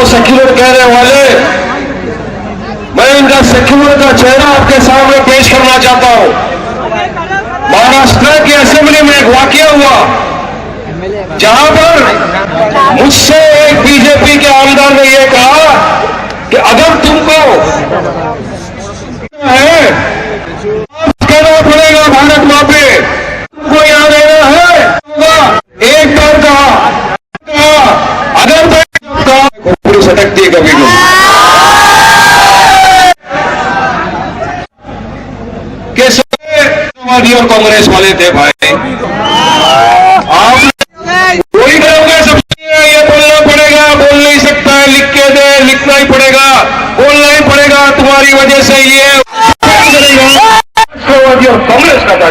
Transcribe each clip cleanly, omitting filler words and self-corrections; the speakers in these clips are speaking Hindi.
वो सेक्युलर कहने वाले, मैं इनका सेक्युलर का चेहरा आपके सामने पेश करना चाहता हूं। महाराष्ट्र की असेंबली में एक वाकया हुआ जहां पर मुझसे एक बीजेपी के आमदार ने यह कहा कि अगर तुमको है कहना पड़ेगा भारत मां पे, तुमको यहां रहना है। एक बार कहा अगर पूरी सटकती है कभी भी समाजवादी और कांग्रेस वाले थे भाई। आप वही करोगे, सबसे ये बोलना पड़ेगा, बोल नहीं सकता है, लिख के दे, लिखना ही पड़ेगा, बोलना ही पड़ेगा, तुम्हारी वजह से ये राष्ट्रवादी और कांग्रेस का था।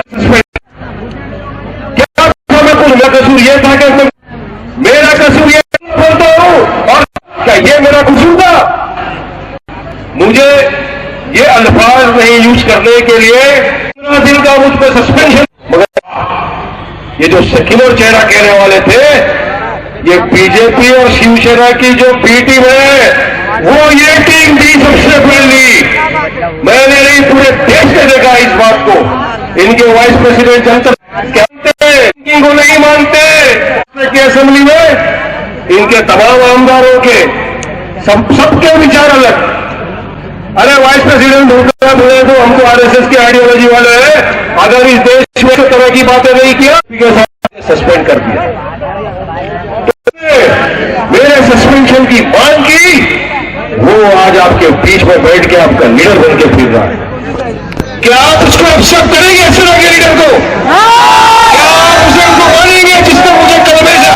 मेरा कसूर ये था कि मेरा कसूर ये बोलता हूं और क्या ये मेरा कसूर था? मुझे ये अल्फाज नहीं यूज करने के लिए दिन का मुझ पर सस्पेंशन। मगर ये जो सेक्युलर चेहरा कहने वाले थे, ये बीजेपी और शिवसेना की जो बी टीम है, वो ये टीम भी सबसे पहली। मैंने नहीं, पूरे देश ने देखा इस बात को। इनके वाइस प्रेसिडेंट जनता कहते हैं, इनको नहीं मानते की असेंबली में इनके तमाम आमदारों के सबके विचार अलग। अरे वाइस प्रेसिडेंट होकर बोले तो हमको आरएसएस की आइडियोलॉजी वाले हैं, अगर इस देश में तरह की बातें नहीं किया सस्पेंड कर दिया। तो मेरे सस्पेंशन की मांग की, वो आज आपके बीच में बैठ के आपका लीडर बन के फिर रहा है। क्या आप उसको एक्सेप्ट करेंगे इस तरह के लीडर को? क्या आप उसे उनको मानेंगे जिसने मुझे कलमे से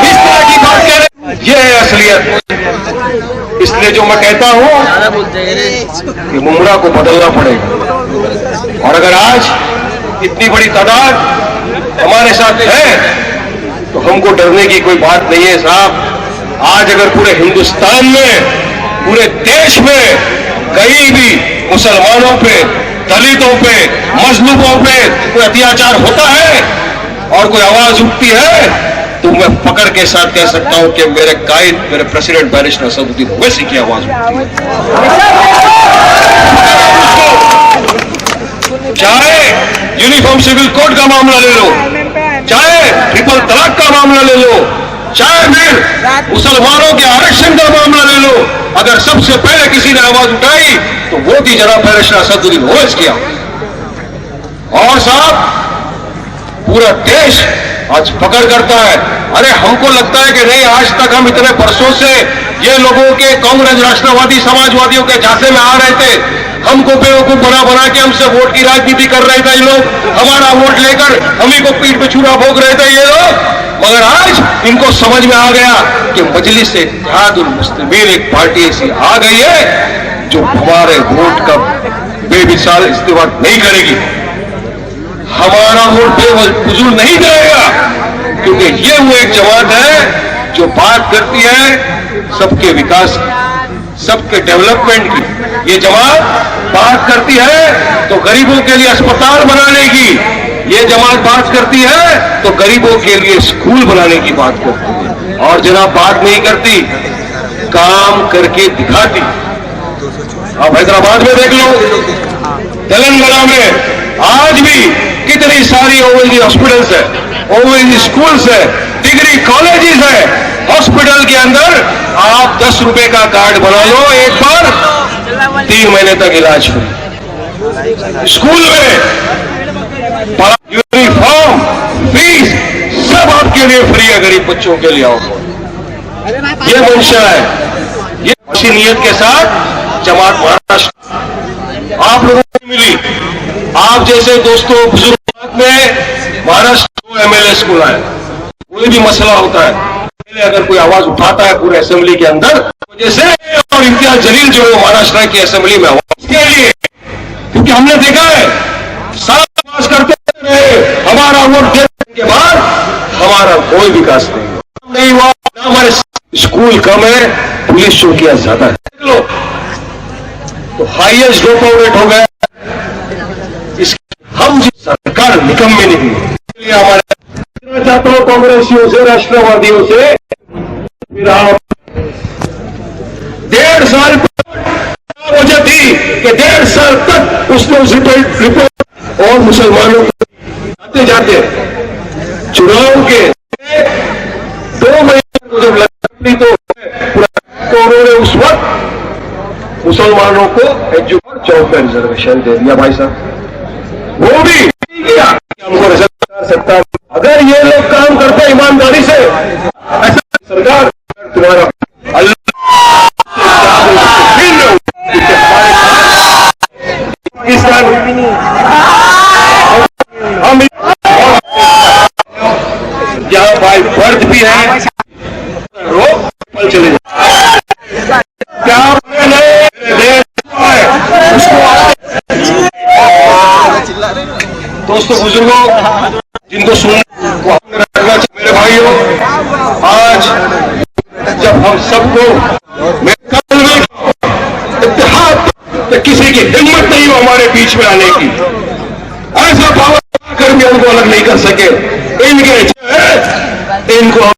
इस तरह की बात कह रहे? यह है असलियत। इसलिए जो मैं कहता हूं कि मुमरा को बदलना पड़ेगा। और अगर आज इतनी बड़ी तादाद हमारे साथ है तो हमको डरने की कोई बात नहीं है साहब। आज अगर पूरे हिंदुस्तान में, पूरे देश में कहीं भी मुसलमानों पे, दलितों पे, मजलूमों पे कोई अत्याचार होता है और कोई आवाज उठती है, तो मैं पकड़ के साथ कह सकता हूं कि मेरे कायद, मेरे प्रेसिडेंट बैरिस्टर असदुद्दीन ओवैसी की आवाज उठती है। चाहे यूनिफॉर्म सिविल कोड का मामला ले लो, चाहे ट्रिपल तलाक का मामला ले लो, चाहे फिर मुसलमानों के आरक्षण का मामला ले लो, अगर सबसे पहले किसी ने आवाज उठाई तो वो थी जनाब बैरिस्टर असदुद्दीन ओवैसी किया। और साहब पूरा देश आज पकड़ करता है। अरे हमको लगता है कि नहीं, आज तक हम इतने बरसों से ये लोगों के कांग्रेस, राष्ट्रवादी, समाजवादियों के झांसे में आ रहे थे, हमको बेवकूफ बना बना के हमसे वोट की राजनीति कर रहे थे ये लोग, हमारा वोट लेकर हमी को पीठ पे छुरा भोग रहे थे ये लोग। मगर आज इनको समझ में आ गया कि मजलिस इत्तेहादुल मुस्लिमीन एक पार्टी ऐसी आ गई है जो हमारे वोट का बेमिसाल इस्तेमाल नहीं करेगी, हमारा वोट बेफजूल नहीं जाएगा, क्योंकि ये वो एक जमात है जो बात करती है सबके विकास की, सबके डेवलपमेंट की। ये जमात बात करती है तो गरीबों के लिए अस्पताल बनाने की, ये जमात बात करती है तो गरीबों के लिए स्कूल बनाने की बात करती है। और जनाब बात नहीं करती, काम करके दिखाती। आप हैदराबाद में देख लो, तेलंगाना में आज भी कितनी सारी ओवेसी हॉस्पिटल्स है, ओवेसी स्कूल्स है, डिग्री कॉलेजेस है। हॉस्पिटल के अंदर आप 10 रुपए का कार्ड बना लो, एक बार 3 महीने तक इलाज फ्री। स्कूल में यूनिफॉर्म, फीस सब आपके लिए फ्री है, गरीब बच्चों के लिए आओ। ये मंशा है, ये अच्छी नीयत के साथ जमात महाराष्ट्र आप लोगों को मिली। आप जैसे दोस्तों बुजुर्ग में महाराष्ट्र एमएलए स्कूल आए, कोई भी मसला होता है पहले अगर कोई आवाज उठाता है पूरे असेंबली के अंदर, जैसे और इम्तियाज जलील जो है महाराष्ट्र की असेंबली में आवाज के लिए, क्योंकि हमने देखा है सारा विकास करते रहे, हमारा वोट देने के बाद हमारा कोई विकास नहीं हुआ। हमारे स्कूल कम है, पुलिस चौकियां ज्यादा है, लो तो हाईएस्ट ड्रॉप आउट रेट हो गया। हम सरकार निकम्मे निकली, इसलिए हमारे चाहता हूं कांग्रेसियों से, राष्ट्रवादियों से, फिर आप साल वजह थी कि 1.5 साल तक उसने उस रिपोर्ट और मुसलमानों को जाते जाते चुनाव के 2 महीने को जब लगी तो उन्होंने उस वक्त मुसलमानों को एजुकेशन 14 रिजर्वेशन दे दिया भाई साहब। वो भी किया हमको सकता। अगर ये लोग काम करते ईमानदारी से, ऐसा सरकार तुम्हारा हम जहां भाई फर्ज भी है रोक चले जाए क्या दोस्तों बुजुर्गों जिनको सुनना मेरे भाइयों, आज जब हम सबको कल में इत्तेहाद तो किसी की हिम्मत नहीं हो हमारे बीच में आने की, ऐसा पावर कर भी हमको अलग नहीं कर सके। इनके इनको